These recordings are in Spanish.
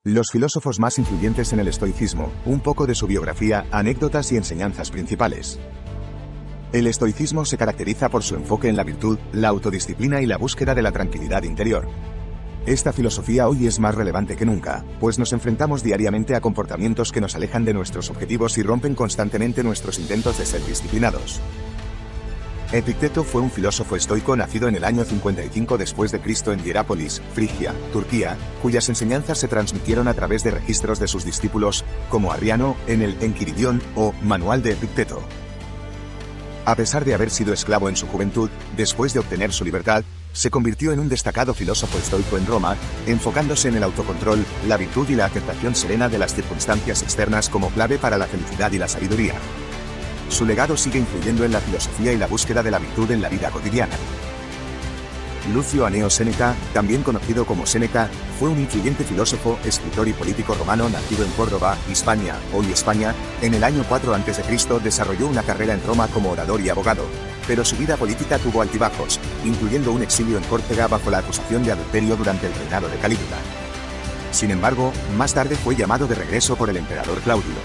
Los filósofos más influyentes en el estoicismo, un poco de su biografía, anécdotas y enseñanzas principales. El estoicismo se caracteriza por su enfoque en la virtud, la autodisciplina y la búsqueda de la tranquilidad interior. Esta filosofía hoy es más relevante que nunca, pues nos enfrentamos diariamente a comportamientos que nos alejan de nuestros objetivos y rompen constantemente nuestros intentos de ser disciplinados. Epicteto fue un filósofo estoico nacido en el año 55 después de Cristo en Hierápolis, Frigia, Turquía, cuyas enseñanzas se transmitieron a través de registros de sus discípulos, como Arriano, en el Enquiridión o Manual de Epicteto. A pesar de haber sido esclavo en su juventud, después de obtener su libertad, se convirtió en un destacado filósofo estoico en Roma, enfocándose en el autocontrol, la virtud y la aceptación serena de las circunstancias externas como clave para la felicidad y la sabiduría. Su legado sigue influyendo en la filosofía y la búsqueda de la virtud en la vida cotidiana. Lucio Anneo Séneca, también conocido como Séneca, fue un influyente filósofo, escritor y político romano nacido en Córdoba, Hispania, hoy España. En el año 4 a.C. desarrolló una carrera en Roma como orador y abogado, pero su vida política tuvo altibajos, incluyendo un exilio en Córcega bajo la acusación de adulterio durante el reinado de Calígula. Sin embargo, más tarde fue llamado de regreso por el emperador Claudio.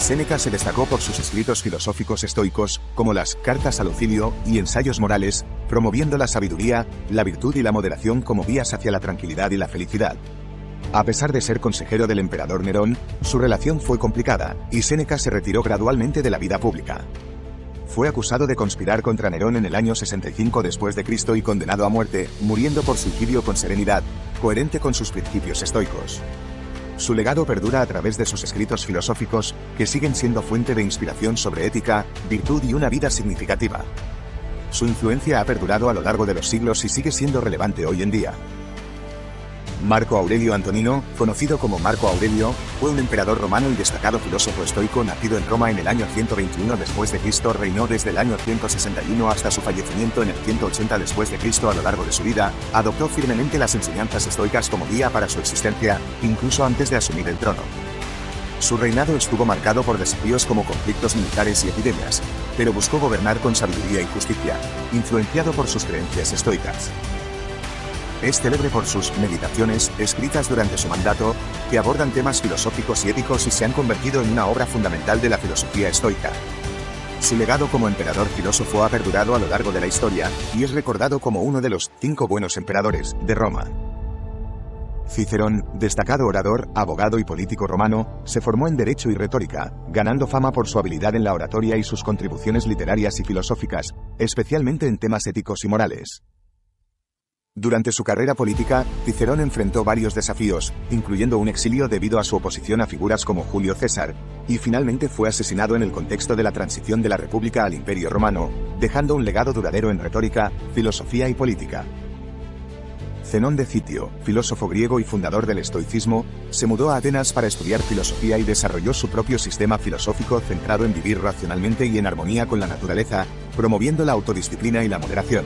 Séneca se destacó por sus escritos filosóficos estoicos, como las Cartas a Lucilio y Ensayos morales, promoviendo la sabiduría, la virtud y la moderación como vías hacia la tranquilidad y la felicidad. A pesar de ser consejero del emperador Nerón, su relación fue complicada, y Séneca se retiró gradualmente de la vida pública. Fue acusado de conspirar contra Nerón en el año 65 después de Cristo y condenado a muerte, muriendo por suicidio con serenidad, coherente con sus principios estoicos. Su legado perdura a través de sus escritos filosóficos, que siguen siendo fuente de inspiración sobre ética, virtud y una vida significativa. Su influencia ha perdurado a lo largo de los siglos y sigue siendo relevante hoy en día. Marco Aurelio Antonino, conocido como Marco Aurelio, fue un emperador romano y destacado filósofo estoico nacido en Roma en el año 121 después de Cristo. Reinó desde el año 161 hasta su fallecimiento en el 180 después de Cristo. A lo largo de su vida, adoptó firmemente las enseñanzas estoicas como guía para su existencia, incluso antes de asumir el trono. Su reinado estuvo marcado por desafíos como conflictos militares y epidemias, pero buscó gobernar con sabiduría y justicia, influenciado por sus creencias estoicas. Es célebre por sus meditaciones, escritas durante su mandato, que abordan temas filosóficos y éticos y se han convertido en una obra fundamental de la filosofía estoica. Su legado como emperador filósofo ha perdurado a lo largo de la historia, y es recordado como uno de los 5 buenos emperadores de Roma. Cicerón, destacado orador, abogado y político romano, se formó en Derecho y Retórica, ganando fama por su habilidad en la oratoria y sus contribuciones literarias y filosóficas, especialmente en temas éticos y morales. Durante su carrera política, Cicerón enfrentó varios desafíos, incluyendo un exilio debido a su oposición a figuras como Julio César, y finalmente fue asesinado en el contexto de la transición de la República al Imperio Romano, dejando un legado duradero en retórica, filosofía y política. Zenón de Citio, filósofo griego y fundador del estoicismo, se mudó a Atenas para estudiar filosofía y desarrolló su propio sistema filosófico centrado en vivir racionalmente y en armonía con la naturaleza, promoviendo la autodisciplina y la moderación.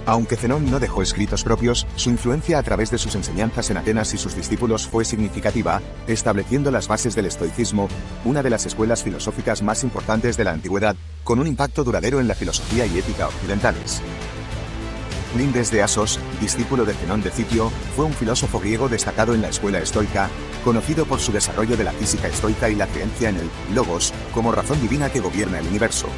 Aunque Zenón no dejó escritos propios, su influencia a través de sus enseñanzas en Atenas y sus discípulos fue significativa, estableciendo las bases del estoicismo, una de las escuelas filosóficas más importantes de la antigüedad, con un impacto duradero en la filosofía y ética occidentales. Lindes de Asos, discípulo de Zenón de Citio, fue un filósofo griego destacado en la escuela estoica, conocido por su desarrollo de la física estoica y la creencia en el logos, como razón divina que gobierna el universo.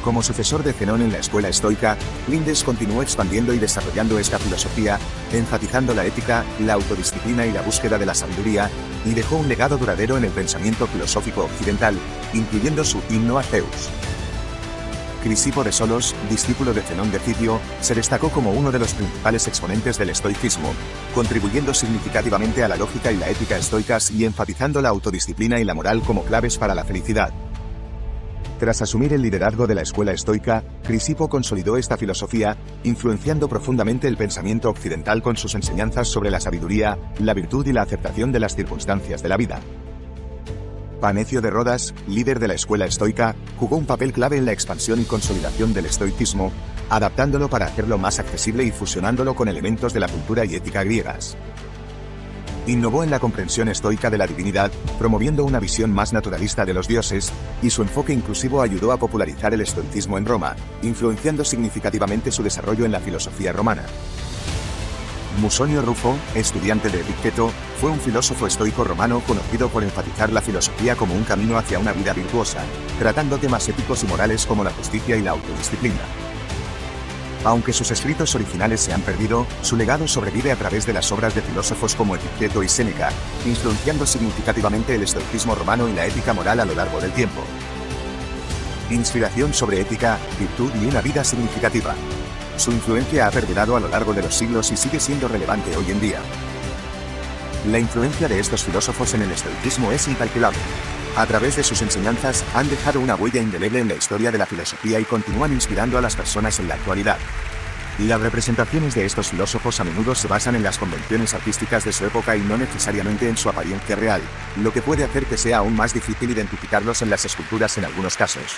Como sucesor de Zenón en la escuela estoica, Lindes continuó expandiendo y desarrollando esta filosofía, enfatizando la ética, la autodisciplina y la búsqueda de la sabiduría, y dejó un legado duradero en el pensamiento filosófico occidental, incluyendo su himno a Zeus. Crisipo de Solos, discípulo de Zenón de Citio, se destacó como uno de los principales exponentes del estoicismo, contribuyendo significativamente a la lógica y la ética estoicas y enfatizando la autodisciplina y la moral como claves para la felicidad. Tras asumir el liderazgo de la escuela estoica, Crisipo consolidó esta filosofía, influenciando profundamente el pensamiento occidental con sus enseñanzas sobre la sabiduría, la virtud y la aceptación de las circunstancias de la vida. Panecio de Rodas, líder de la escuela estoica, jugó un papel clave en la expansión y consolidación del estoicismo, adaptándolo para hacerlo más accesible y fusionándolo con elementos de la cultura y ética griegas. Innovó en la comprensión estoica de la divinidad, promoviendo una visión más naturalista de los dioses, y su enfoque inclusivo ayudó a popularizar el estoicismo en Roma, influenciando significativamente su desarrollo en la filosofía romana. Musonio Rufo, estudiante de Epicteto, fue un filósofo estoico romano conocido por enfatizar la filosofía como un camino hacia una vida virtuosa, tratando temas éticos y morales como la justicia y la autodisciplina. Aunque sus escritos originales se han perdido, su legado sobrevive a través de las obras de filósofos como Epicteto y Séneca, influenciando significativamente el estoicismo romano y la ética moral a lo largo del tiempo. Inspiración sobre ética, virtud y una vida significativa. Su influencia ha perdurado a lo largo de los siglos y sigue siendo relevante hoy en día. La influencia de estos filósofos en el estoicismo es incalculable. A través de sus enseñanzas, han dejado una huella indeleble en la historia de la filosofía y continúan inspirando a las personas en la actualidad. Las representaciones de estos filósofos a menudo se basan en las convenciones artísticas de su época y no necesariamente en su apariencia real, lo que puede hacer que sea aún más difícil identificarlos en las esculturas en algunos casos.